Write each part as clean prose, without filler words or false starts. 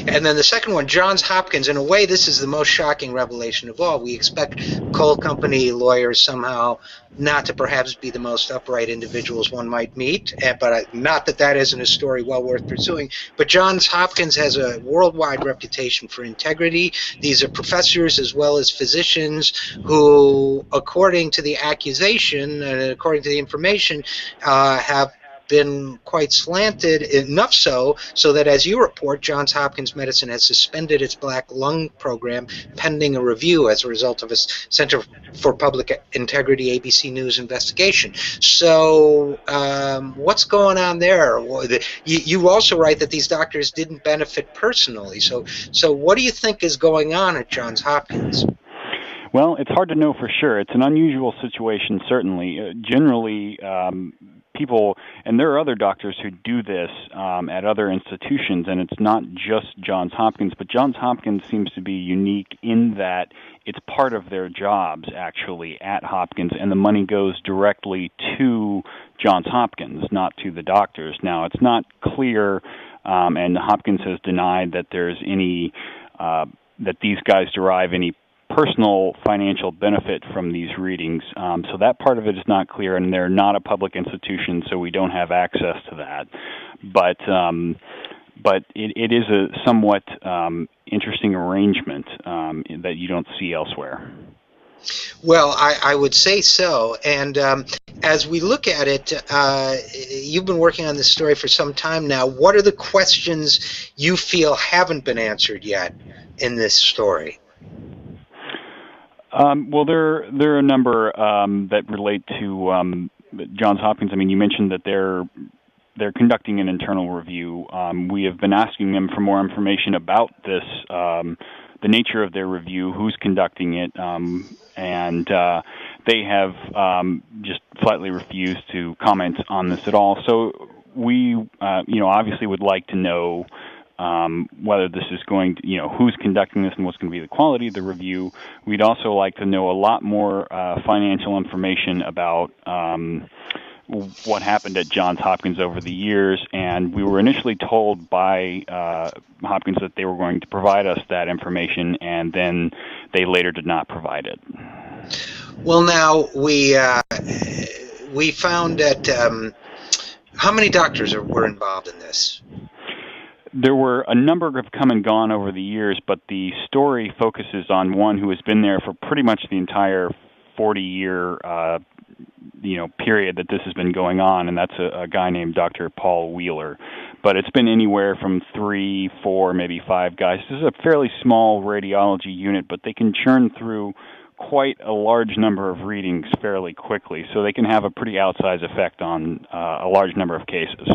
And then the second one, Johns Hopkins. In a way, this is the most shocking revelation of all. We expect coal company lawyers somehow not to perhaps be the most upright individuals one might meet, but not that that isn't a story well worth pursuing. But Johns Hopkins has a worldwide reputation for integrity. These are professors as well as physicians who, according to the accusation and according to the information, have been quite slanted, enough so that, as you report, Johns Hopkins Medicine has suspended its black lung program pending a review as a result of a Center for Public Integrity ABC News investigation. So what's going on there? You also write that these doctors didn't benefit personally. So what do you think is going on at Johns Hopkins? Well, it's hard to know for sure. It's an unusual situation, certainly. Generally, people, and there are other doctors who do this at other institutions, and it's not just Johns Hopkins, but Johns Hopkins seems to be unique in that it's part of their jobs, actually, at Hopkins, and the money goes directly to Johns Hopkins, not to the doctors. Now, it's not clear, and Hopkins has denied that there's any, that these guys derive any personal financial benefit from these readings. So that part of it is not clear, and they're not a public institution, so we don't have access to that. But it is a somewhat interesting arrangement that you don't see elsewhere. Well, I would say so. And as we look at it, you've been working on this story for some time now. What are the questions you feel haven't been answered yet in this story? Well, there are a number that relate to Johns Hopkins. I mean, you mentioned that they're conducting an internal review. We have been asking them for more information about this, the nature of their review, who's conducting it, and they have just flatly refused to comment on this at all. So we, obviously would like to know whether this is going to, who's conducting this and what's going to be the quality of the review. We'd also like to know a lot more financial information about what happened at Johns Hopkins over the years, and we were initially told by Hopkins that they were going to provide us that information, and then they later did not provide it. Well, now, we found that how many doctors were involved in this? There were a number have come and gone over the years, but the story focuses on one who has been there for pretty much the entire 40-year period that this has been going on, and that's a guy named Dr. Paul Wheeler. But it's been anywhere from 3, 4, maybe 5 guys. This is a fairly small radiology unit, but they can churn through quite a large number of readings fairly quickly, so they can have a pretty outsized effect on a large number of cases.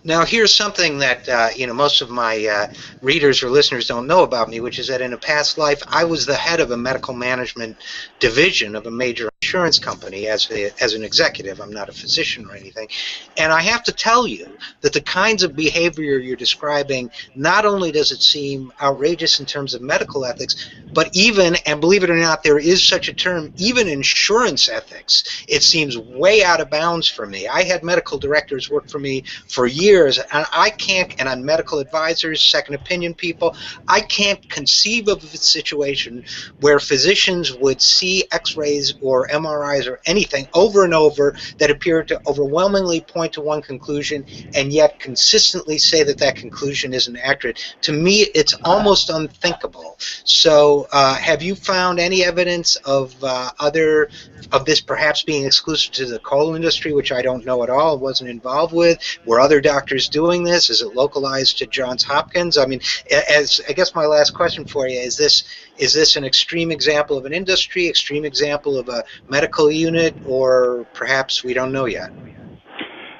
Now, here's something that most of my readers or listeners don't know about me, which is that in a past life, I was the head of a medical management division of a major insurance company as an executive. I'm not a physician or anything. And I have to tell you that the kinds of behavior you're describing, not only does it seem outrageous in terms of medical ethics, but even, and believe it or not, there is such a term, even insurance ethics, it seems way out of bounds for me. I had medical directors work for me for years, and I can't, and I'm medical advisors, second opinion people, I can't conceive of a situation where physicians would see x-rays or MRIs or anything over and over that appear to overwhelmingly point to one conclusion and yet consistently say that that conclusion isn't accurate. To me, it's almost unthinkable. So have you found any evidence of this perhaps being exclusive to the coal industry, which I don't know at all, wasn't involved with? Were other doctors doing this? Is it localized to Johns Hopkins? I mean, as I guess my last question for you, is this an extreme example of an industry, extreme example of a medical unit, or perhaps we don't know yet?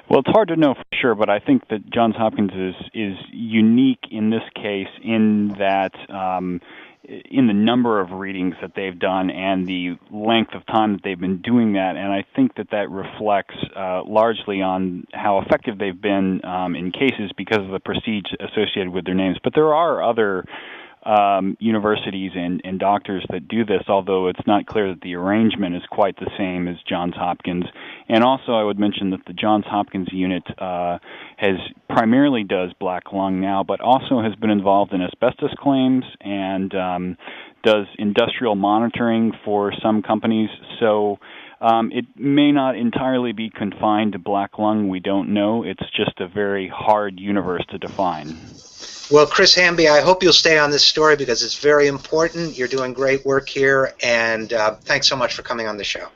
Well, it's hard to know for sure, but I think that Johns Hopkins is unique in this case in that in the number of readings that they've done and the length of time that they've been doing that, and I think that reflects largely on how effective they've been in cases because of the prestige associated with their names. But there are other universities and doctors that do this, although it's not clear that the arrangement is quite the same as Johns Hopkins. And also I would mention that the Johns Hopkins unit has primarily does black lung now, but also has been involved in asbestos claims and does industrial monitoring for some companies. So it may not entirely be confined to black lung. We don't know. It's just a very hard universe to define. Well, Chris Hamby, I hope you'll stay on this story because it's very important. You're doing great work here, and thanks so much for coming on the show.